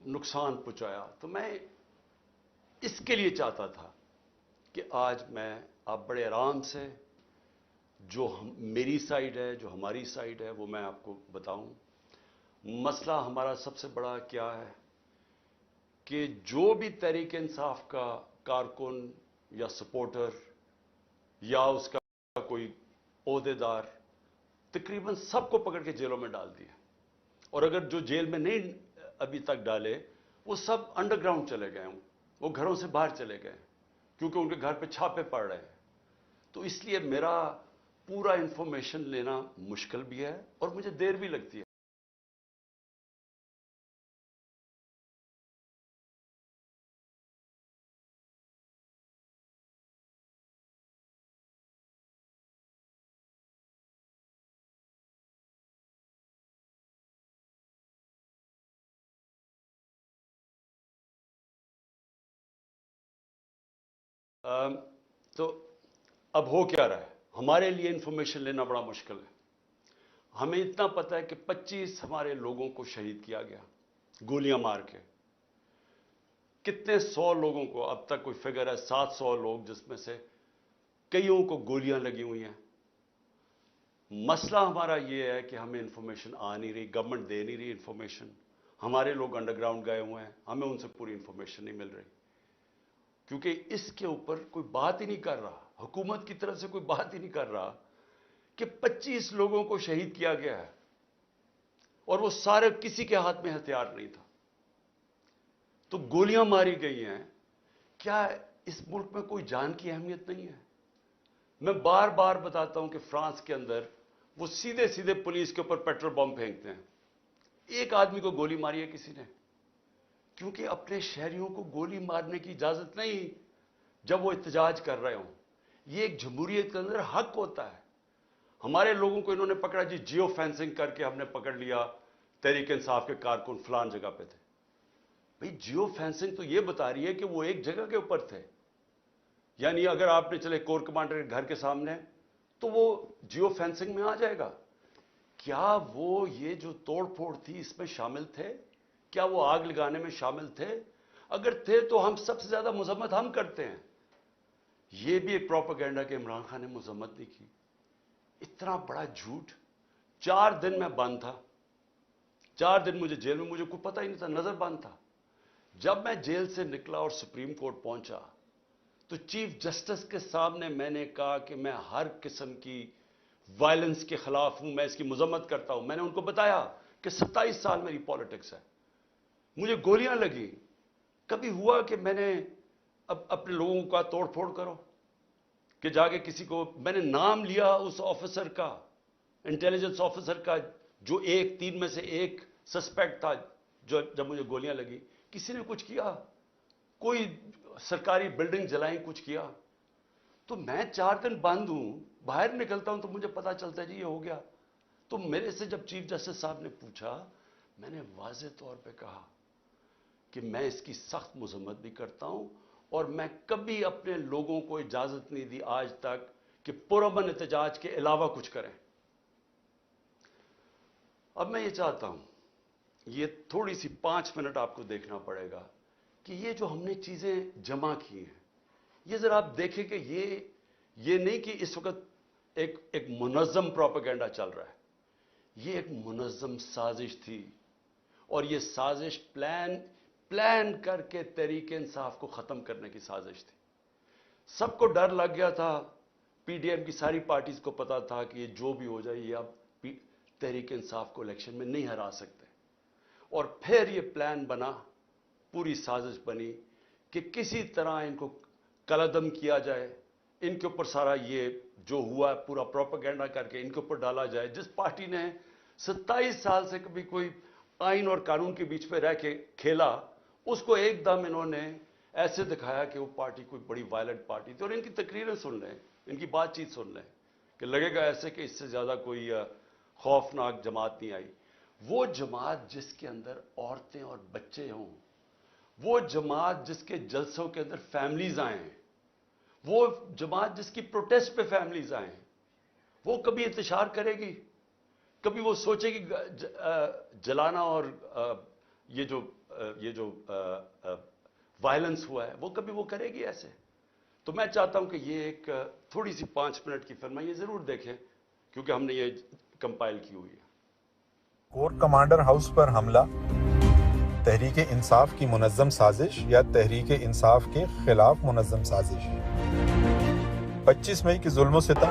نقصان پہنچایا. تو میں اس کے لیے چاہتا تھا کہ آج میں آپ بڑے آرام سے جو میری سائڈ ہے, جو ہماری سائڈ ہے, وہ میں آپ کو بتاؤں. مسئلہ ہمارا سب سے بڑا کیا ہے کہ جو بھی تحریک انصاف کا کارکن یا سپورٹر یا اس کا کوئی عہدے دار, تقریباً سب کو پکڑ کے جیلوں میں ڈال دیا. اور اگر جو جیل میں نہیں ابھی تک ڈالے, وہ سب انڈر گراؤنڈ چلے گئے ہوں, وہ گھروں سے باہر چلے گئے کیونکہ ان کے گھر پہ چھاپے پڑ رہے ہیں. تو اس لیے میرا پورا انفارمیشن لینا مشکل بھی ہے اور مجھے دیر بھی لگتی ہے. تو اب ہو کیا رہا ہے, ہمارے لیے انفارمیشن لینا بڑا مشکل ہے. ہمیں اتنا پتہ ہے کہ 25 ہمارے لوگوں کو شہید کیا گیا گولیاں مار کے. کتنے 100 لوگوں کو, اب تک کوئی فگر ہے 700 لوگ, جس میں سے کئیوں کو گولیاں لگی ہوئی ہیں. مسئلہ ہمارا یہ ہے کہ ہمیں انفارمیشن آ نہیں رہی, گورنمنٹ دے نہیں رہی انفارمیشن. ہمارے لوگ انڈر گراؤنڈ گئے ہوئے ہیں, ہمیں ان سے پوری انفارمیشن نہیں مل رہی کیونکہ اس کے اوپر کوئی بات ہی نہیں کر رہا. حکومت کی طرف سے کوئی بات ہی نہیں کر رہا کہ 25 لوگوں کو شہید کیا گیا ہے اور وہ سارے, کسی کے ہاتھ میں ہتھیار نہیں تھا. تو گولیاں ماری گئی ہیں. کیا اس ملک میں کوئی جان کی اہمیت نہیں ہے؟ میں بار بار بتاتا ہوں کہ فرانس کے اندر وہ سیدھے سیدھے پولیس کے اوپر پیٹرول بم پھینکتے ہیں. ایک آدمی کو گولی ماری ہے کسی نے, کیونکہ اپنے شہریوں کو گولی مارنے کی اجازت نہیں جب وہ احتجاج کر رہے ہوں. یہ ایک جمہوریت کے اندر حق ہوتا ہے. ہمارے لوگوں کو انہوں نے پکڑا, جی جیو فینسنگ کر کے ہم نے پکڑ لیا, تحریک انصاف کے کارکن فلان جگہ پہ تھے. بھئی جیو فینسنگ تو یہ بتا رہی ہے کہ وہ ایک جگہ کے اوپر تھے. یعنی اگر آپ نے چلے کور کمانڈر کے گھر کے سامنے, تو وہ جیو فینسنگ میں آ جائے گا. کیا وہ یہ جو توڑ پھوڑ تھی اس میں شامل تھے؟ کیا وہ آگ لگانے میں شامل تھے؟ اگر تھے تو ہم سب سے زیادہ مذمت ہم کرتے ہیں. یہ بھی ایک پروپیگنڈا کہ عمران خان نے مذمت نہیں کی. اتنا بڑا جھوٹ. 4 دن میں بند تھا, 4 دن مجھے جیل میں, مجھے کوئی پتہ ہی نہیں تھا, نظر بند تھا. جب میں جیل سے نکلا اور سپریم کورٹ پہنچا تو چیف جسٹس کے سامنے میں نے کہا کہ میں ہر قسم کی وائلنس کے خلاف ہوں, میں اس کی مذمت کرتا ہوں. میں نے ان کو بتایا کہ 27 سال میری پالیٹکس ہے, مجھے گولیاں لگی. کبھی ہوا کہ میں نے اب اپنے لوگوں کا توڑ پھوڑ کرو کہ جا کے کسی کو, میں نے نام لیا اس آفیسر کا, انٹیلیجنس آفیسر کا, جو 3 میں سے ایک سسپیکٹ تھا جو جب مجھے گولیاں لگی. کسی نے کچھ کیا؟ کوئی سرکاری بلڈنگ جلائیں, کچھ کیا؟ تو میں 4 دن بند ہوں, باہر نکلتا ہوں تو مجھے پتا چلتا ہے جی یہ ہو گیا. تو میرے سے جب چیف جسٹس صاحب نے پوچھا, میں نے واضح طور پہ کہا کہ میں اس کی سخت مذمت بھی کرتا ہوں اور میں کبھی اپنے لوگوں کو اجازت نہیں دی آج تک کہ پرامن احتجاج کے علاوہ کچھ کریں. اب میں یہ چاہتا ہوں, یہ تھوڑی سی 5 منٹ آپ کو دیکھنا پڑے گا کہ یہ جو ہم نے چیزیں جمع کی ہیں, یہ ذرا آپ دیکھیں کہ یہ نہیں کہ اس وقت ایک منظم پروپیگنڈا چل رہا ہے. یہ ایک منظم سازش تھی اور یہ سازش پلان کر کے تحریک انصاف کو ختم کرنے کی سازش تھی. سب کو ڈر لگ گیا تھا, پی ڈی ایم کی ساری پارٹیز کو پتا تھا کہ یہ جو بھی ہو جائے یہ اب تحریک انصاف کو الیکشن میں نہیں ہرا سکتے. اور پھر یہ پلان بنا, پوری سازش بنی کہ کسی طرح ان کو کلعدم کیا جائے, ان کے اوپر سارا یہ جو ہوا پورا پروپیگنڈا کر کے ان کے اوپر ڈالا جائے. جس پارٹی نے 27 سال سے کبھی کوئی آئین اور قانون کے بیچ پہ رہ کے کھیلا, اس کو ایک دم انہوں نے ایسے دکھایا کہ وہ پارٹی کوئی بڑی وائلنٹ پارٹی تھی. اور ان کی تقریریں سن لیں, ان کی بات چیت سن لیں کہ لگے گا ایسے کہ اس سے زیادہ کوئی خوفناک جماعت نہیں آئی. وہ جماعت جس کے اندر عورتیں اور بچے ہوں, وہ جماعت جس کے جلسوں کے اندر فیملیز آئیں, وہ جماعت جس کی پروٹیسٹ پہ فیملیز آئیں, وہ کبھی انتشار کرے گی؟ کبھی وہ سوچے گی جلانا اور یہ جو یہ جو وائلنس ہوا ہے وہ کبھی وہ کرے گی ایسے؟ تو میں چاہتا ہوں کہ یہ ایک تھوڑی سی 5 منٹ کی فلم ہے، یہ ضرور دیکھیں کیونکہ ہم نے یہ کمپائل کی ہوئی ہے۔ کور کمانڈر ہاؤس پر حملہ تحریک انصاف کی منظم سازش یا تحریک انصاف کے خلاف منظم سازش؟ 25 مئی کی ظلم و ستم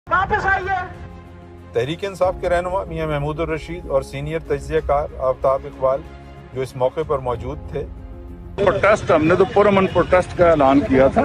واپس آئیے۔ تحریک انصاف کے رہنما میاں محمود الرشید اور سینئر تجزیہ کار آفتاب اقبال جو اس موقع پر موجود تھے۔ پروٹیسٹ ہم نے تو پرامن پروٹیسٹ کا اعلان کیا تھا۔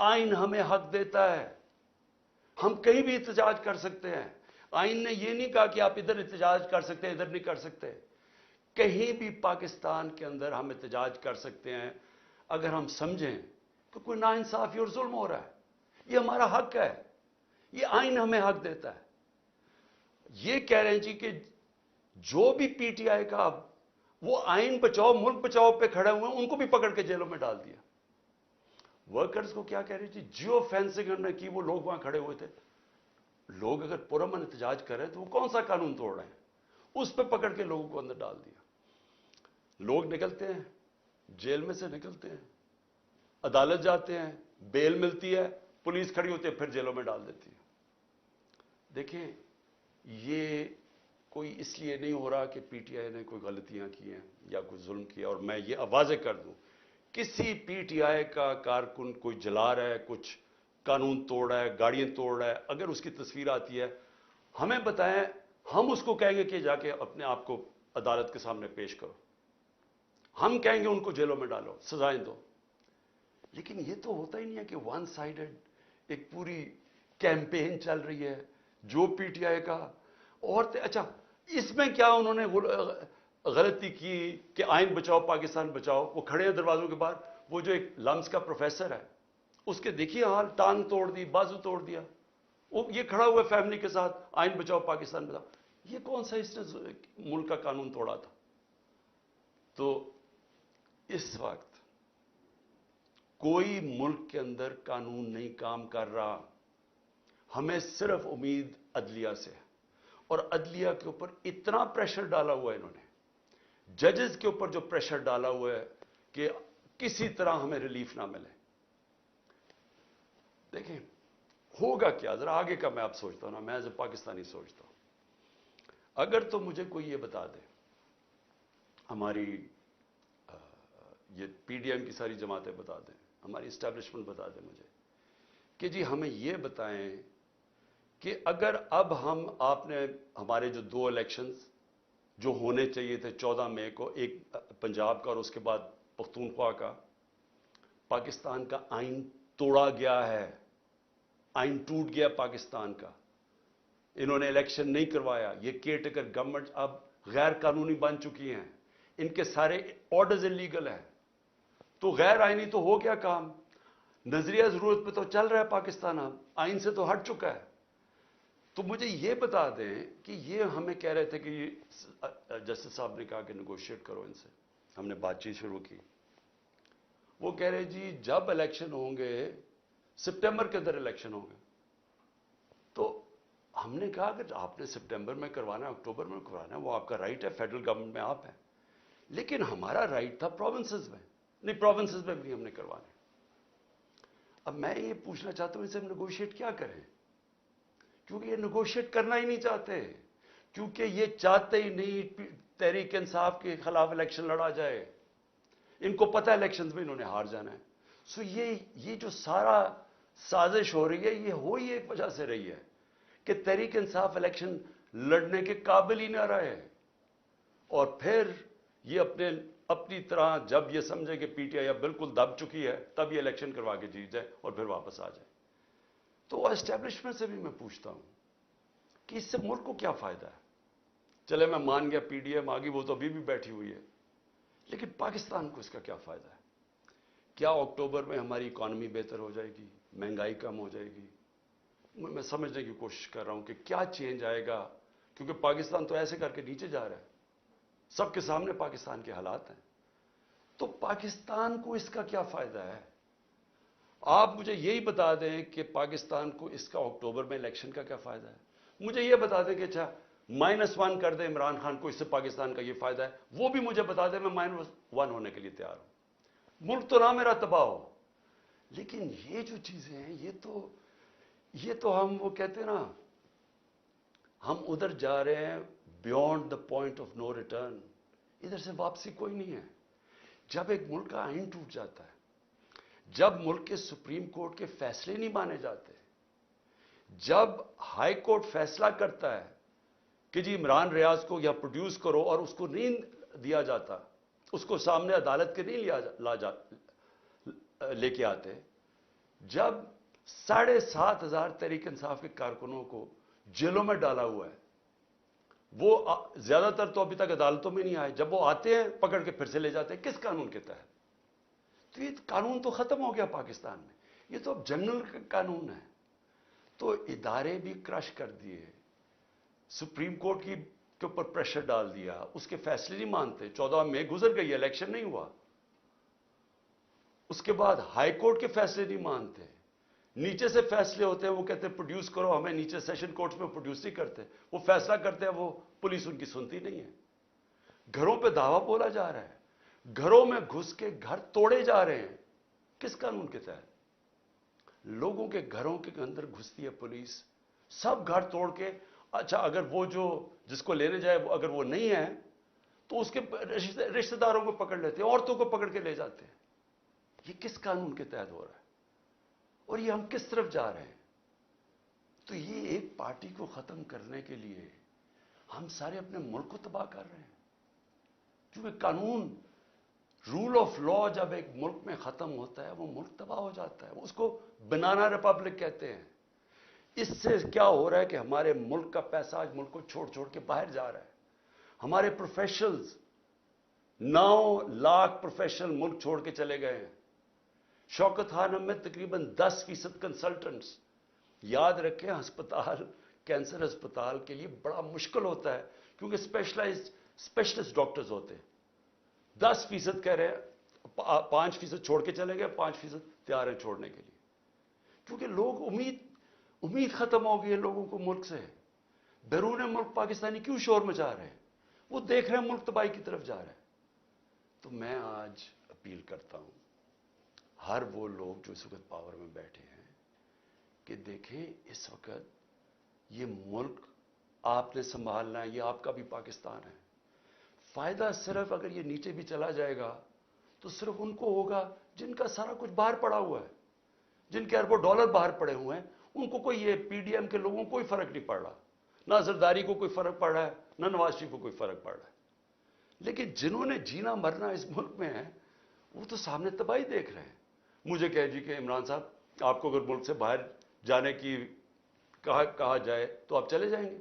آئین ہمیں حق دیتا ہے, ہم کہیں بھی احتجاج کر سکتے ہیں. آئین نے یہ نہیں کہا کہ آپ ادھر احتجاج کر سکتے ہیں, ادھر نہیں کر سکتے. کہیں بھی پاکستان کے اندر ہم احتجاج کر سکتے ہیں اگر ہم سمجھیں کہ کوئی ناانصافی اور ظلم ہو رہا ہے. یہ ہمارا حق ہے, یہ آئین ہمیں حق دیتا ہے. یہ کہہ رہے ہیں جی کہ جو بھی پی ٹی آئی کا وہ آئین بچاؤ ملک بچاؤ پہ کھڑے ہوئے ہیں, ان کو بھی پکڑ کے جیلوں میں ڈال دیا. ورکرز کو کیا کہہ رہی تھی؟ جیو فینسنگ انہوں نے کی, وہ لوگ وہاں کھڑے ہوئے تھے. لوگ اگر پرامن احتجاج کر رہے ہیں تو وہ کون سا قانون توڑ رہے ہیں؟ اس پہ پکڑ کے لوگوں کو اندر ڈال دیا. لوگ نکلتے ہیں, جیل میں سے نکلتے ہیں, عدالت جاتے ہیں, بیل ملتی ہے, پولیس کھڑی ہوتی ہے, پھر جیلوں میں ڈال دیتی ہے. دیکھیں, یہ کوئی اس لیے نہیں ہو رہا کہ پی ٹی آئی نے کوئی غلطیاں کی ہیں یا کوئی ظلم کیا. اور میں یہ واضح کر دوں, کسی پی ٹی آئی کا کارکن کوئی جلا رہا ہے, کچھ قانون توڑ رہا ہے, گاڑیاں توڑ رہا ہے, اگر اس کی تصویر آتی ہے ہمیں بتائیں, ہم اس کو کہیں گے کہ جا کے اپنے آپ کو عدالت کے سامنے پیش کرو. ہم کہیں گے ان کو جیلوں میں ڈالو, سزائیں دو. لیکن یہ تو ہوتا ہی نہیں ہے کہ ون سائیڈڈ ایک پوری کیمپین چل رہی ہے جو پی ٹی آئی کا. اور اچھا, اس میں کیا انہوں نے غلطی کی کہ آئین بچاؤ پاکستان بچاؤ, وہ کھڑے ہیں دروازوں کے باہر, وہ جو ایک لمس کا پروفیسر ہے اس کے دیکھیے حال, ٹانگ توڑ دی, بازو توڑ دیا, وہ یہ کھڑا ہوا فیملی کے ساتھ, آئین بچاؤ پاکستان بچاؤ. یہ کون سا اس نے ملک کا قانون توڑا تھا؟ تو اس وقت کوئی ملک کے اندر قانون نہیں کام کر رہا. ہمیں صرف امید عدلیہ سے ہے, اور عدلیہ کے اوپر اتنا پریشر ڈالا ہوا ہے انہوں نے, ججز کے اوپر جو پریشر ڈالا ہوا ہے کہ کسی طرح ہمیں ریلیف نہ ملے. دیکھیں ہوگا کیا, ذرا آگے کا میں اب سوچتا ہوں نا, میں ایز اے پاکستانی سوچتا ہوں. اگر تو مجھے کوئی یہ بتا دے, ہماری یہ پی ڈی ایم کی ساری جماعتیں بتا دیں, ہماری اسٹیبلشمنٹ بتا دیں مجھے کہ جی ہمیں یہ بتائیں کہ اگر اب آپ نے ہمارے جو 2 الیکشنز جو ہونے چاہیے تھے 14 مئی کو, ایک پنجاب کا اور اس کے بعد پختونخوا کا, پاکستان کا آئین توڑا گیا ہے, آئین ٹوٹ گیا پاکستان کا, انہوں نے الیکشن نہیں کروایا. یہ کیئر ٹیکر گورنمنٹ اب غیر قانونی بن چکی ہیں, ان کے سارے آرڈرز انلیگل ہیں. تو غیر آئینی تو ہو گیا کام, نظریہ ضرورت پہ تو چل رہا ہے پاکستان, اب آئین سے تو ہٹ چکا ہے. تو مجھے یہ بتا دیں کہ یہ ہمیں کہہ رہے تھے کہ جسٹس صاحب نے کہا کہ نیگوشیٹ کرو ان سے, ہم نے بات چیت شروع کی. وہ کہہ رہے جی جب الیکشن ہوں گے, سپٹمبر کے اندر الیکشن ہوں گے. تو ہم نے کہا کہ آپ نے سپٹمبر میں کروانا ہے, اکتوبر میں کروانا ہے, وہ آپ کا رائٹ ہے, فیڈرل گورنمنٹ میں آپ ہیں. لیکن ہمارا رائٹ تھا پروونسز میں, نہیں پروونسز میں بھی ہم نے کروانا. اب میں یہ پوچھنا چاہتا ہوں, ان سے ہم نیگوشیٹ کیا کریں؟ کیونکہ یہ نیگوشیٹ کرنا ہی نہیں چاہتے, کیونکہ یہ چاہتے ہی نہیں تحریک انصاف کے خلاف الیکشن لڑا جائے. ان کو پتہ ہے الیکشنز میں انہوں نے ہار جانا ہے. سو یہ جو سارا سازش ہو رہی ہے, یہ ہو ہی ایک وجہ سے رہی ہے کہ تحریک انصاف الیکشن لڑنے کے قابل ہی نہ رہے, اور پھر یہ اپنی طرح جب یہ سمجھے کہ پی ٹی آئی اب بالکل دب چکی ہے, تب یہ الیکشن کروا کے جیت جائے اور پھر واپس آ جائے. تو اسٹیبلشمنٹ سے بھی میں پوچھتا ہوں کہ اس سے ملک کو کیا فائدہ ہے؟ چلے میں مان گیا پی ڈی ایم آگی, وہ تو ابھی بھی بیٹھی ہوئی ہے, لیکن پاکستان کو اس کا کیا فائدہ ہے؟ کیا اکتوبر میں ہماری اکانومی بہتر ہو جائے گی, مہنگائی کم ہو جائے گی؟ میں سمجھنے کی کوشش کر رہا ہوں کہ کیا چینج آئے گا, کیونکہ پاکستان تو ایسے کر کے نیچے جا رہا ہے, سب کے سامنے پاکستان کے حالات ہیں. تو پاکستان کو اس کا کیا فائدہ ہے؟ آپ مجھے یہی بتا دیں کہ پاکستان کو اس کا اکتوبر میں الیکشن کا کیا فائدہ ہے. مجھے یہ بتا دیں کہ اچھا -1 کر دیں عمران خان کو, اس سے پاکستان کا یہ فائدہ ہے, وہ بھی مجھے بتا دیں, میں -1 ہونے کے لیے تیار ہوں. ملک تو نہ میرا تباہ ہو, لیکن یہ جو چیزیں ہیں یہ تو ہم وہ کہتے ہیں نا, ہم ادھر جا رہے ہیں beyond the point of no return, ادھر سے واپسی کوئی نہیں ہے. جب ایک ملک کا آئین ٹوٹ جاتا ہے, جب ملک کے سپریم کورٹ کے فیصلے نہیں مانے جاتے, جب ہائی کورٹ فیصلہ کرتا ہے کہ جی عمران ریاض کو یا پروڈیوس کرو اور اس کو نہیں دیا جاتا, اس کو سامنے عدالت کے نہیں لے کے آتے, جب 7,500 تحریک انصاف کے کارکنوں کو جیلوں میں ڈالا ہوا ہے، وہ زیادہ تر تو ابھی تک عدالتوں میں نہیں آئے، جب وہ آتے ہیں پکڑ کے پھر سے لے جاتے ہیں، کس قانون کے تحت؟ تو یہ قانون تو ختم ہو گیا پاکستان میں، یہ تو اب جنرل قانون ہے۔ تو ادارے بھی کرش کر دیے، سپریم کورٹ کے اوپر پریشر ڈال دیا، اس کے فیصلے نہیں مانتے۔ 14 مئی گزر گئی، الیکشن نہیں ہوا، اس کے بعد ہائی کورٹ کے فیصلے نہیں مانتے، نیچے سے فیصلے ہوتے ہیں، وہ کہتے ہیں پروڈیوس کرو، ہمیں نیچے سیشن کورٹس میں پروڈیوس نہیں کرتے، وہ فیصلہ کرتے ہیں، وہ پولیس ان کی سنتی نہیں ہے۔ گھروں پہ دعویٰ بولا جا رہا ہے، گھروں میں گھس کے گھر توڑے جا رہے ہیں، کس قانون کے تحت؟ لوگوں کے گھروں کے اندر گھستی ہے پولیس، سب گھر توڑ کے، اچھا اگر وہ جس کو لینے جائے اگر وہ نہیں ہے تو اس کے رشتہ داروں کو پکڑ لیتے ہیں، عورتوں کو پکڑ کے لے جاتے ہیں۔ یہ کس قانون کے تحت ہو رہا ہے اور یہ ہم کس طرف جا رہے ہیں؟ تو یہ ایک پارٹی کو ختم کرنے کے لیے ہم سارے اپنے ملک کو تباہ کر رہے ہیں، کیونکہ قانون، رول آف لا جب ایک ملک میں ختم ہوتا ہے وہ ملک تباہ ہو جاتا ہے، اس کو بنانا ریپبلک کہتے ہیں۔ اس سے کیا ہو رہا ہے کہ ہمارے ملک کا پیسہ آج ملک کو چھوڑ چھوڑ کے باہر جا رہا ہے، ہمارے پروفیشنلز 9 لاکھ پروفیشنل ملک چھوڑ کے چلے گئے ہیں۔ شوکت خانم میں تقریباً 10% کنسلٹنٹس، یاد رکھیں ہسپتال، کینسر ہسپتال کے لیے بڑا مشکل ہوتا ہے کیونکہ اسپیشلسٹ ڈاکٹرز ہوتے ہیں۔ 10% کہہ رہے ہیں، 5% چھوڑ کے چلے گئے، 5% تیار ہیں چھوڑنے کے لیے، کیونکہ لوگ امید ختم ہو گئی ہے لوگوں کو ملک سے۔ بیرون ملک پاکستانی کیوں شور مچا رہے ہیں؟ وہ دیکھ رہے ہیں ملک تباہی کی طرف جا رہا ہے۔ تو میں آج اپیل کرتا ہوں ہر وہ لوگ جو اس وقت پاور میں بیٹھے ہیں کہ دیکھیں اس وقت یہ ملک آپ نے سنبھالنا ہے، یہ آپ کا بھی پاکستان ہے۔ فائدہ صرف اگر یہ نیچے بھی چلا جائے گا تو صرف ان کو ہوگا جن کا سارا کچھ باہر پڑا ہوا ہے، جن کے اربوں ڈالر باہر پڑے ہوئے ہیں، ان کو کوئی، یہ پی ڈی ایم کے لوگوں کو کوئی فرق نہیں پڑ رہا، نہ زرداری کو کوئی فرق پڑ رہا ہے، نہ نواز شریف کو کوئی فرق پڑ رہا ہے۔ لیکن جنہوں نے جینا مرنا اس ملک میں ہے وہ تو سامنے تباہی دیکھ رہے ہیں۔ مجھے کہے جی کہ عمران صاحب آپ کو اگر ملک سے باہر جانے کی کہا جائے تو آپ چلے جائیں گے؟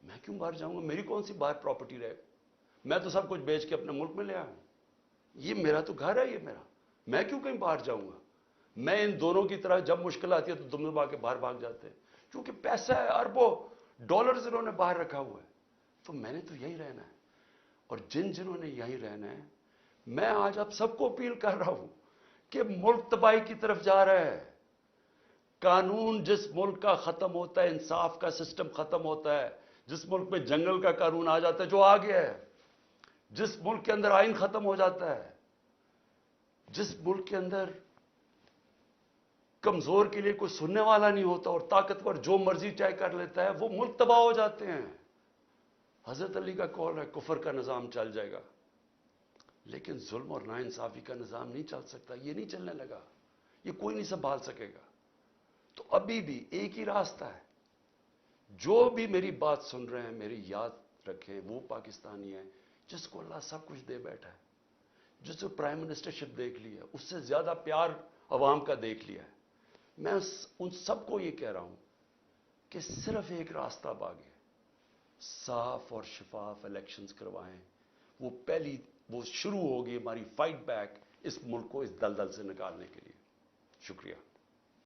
میں کیوں باہر جاؤں گا؟ میری کون سی باہر پراپرٹی رہے گا؟ میں تو سب کچھ بیچ کے اپنے ملک میں لے آیا ہوں، یہ میرا تو گھر ہے، یہ میرا، میں کیوں کہیں باہر جاؤں گا؟ میں ان دونوں کی طرح جب مشکل آتی ہے تو دم دبا کے باہر بھاگ جاتے ہیں، کیونکہ پیسہ ہے، اربوں ڈالرز انہوں نے باہر رکھا ہوا ہے۔ تو میں نے تو یہی رہنا ہے، اور جنہوں نے یہی رہنا ہے، میں آج آپ سب کو اپیل کر رہا ہوں کہ ملک تباہی کی طرف جا رہا ہے۔ قانون جس ملک کا ختم ہوتا ہے، انصاف کا سسٹم ختم ہوتا ہے، جس ملک میں جنگل کا قانون آ جاتا ہے جو آ گیا ہے، جس ملک کے اندر آئین ختم ہو جاتا ہے، جس ملک کے اندر کمزور کے لیے کوئی سننے والا نہیں ہوتا اور طاقتور جو مرضی چاہے کر لیتا ہے، وہ ملک تباہ ہو جاتے ہیں۔ حضرت علی کا قول ہے کفر کا نظام چل جائے گا، لیکن ظلم اور ناانصافی کا نظام نہیں چل سکتا، یہ نہیں چلنے لگا، یہ کوئی نہیں سنبھال سکے گا۔ تو ابھی بھی ایک ہی راستہ ہے، جو بھی میری بات سن رہے ہیں میری یاد رکھیں، وہ پاکستانی ہے جس کو اللہ سب کچھ دے بیٹھا ہے، جس کو پرائم منسٹرشپ دیکھ لی ہے، اس سے زیادہ پیار عوام کا دیکھ لیا ہے۔ میں ان سب کو یہ کہہ رہا ہوں کہ صرف ایک راستہ باقی ہے، صاف اور شفاف الیکشنز کروائیں، وہ شروع ہوگی ہماری فائٹ بیک اس ملک کو اس دلدل سے نکالنے کے لیے۔ شکریہ۔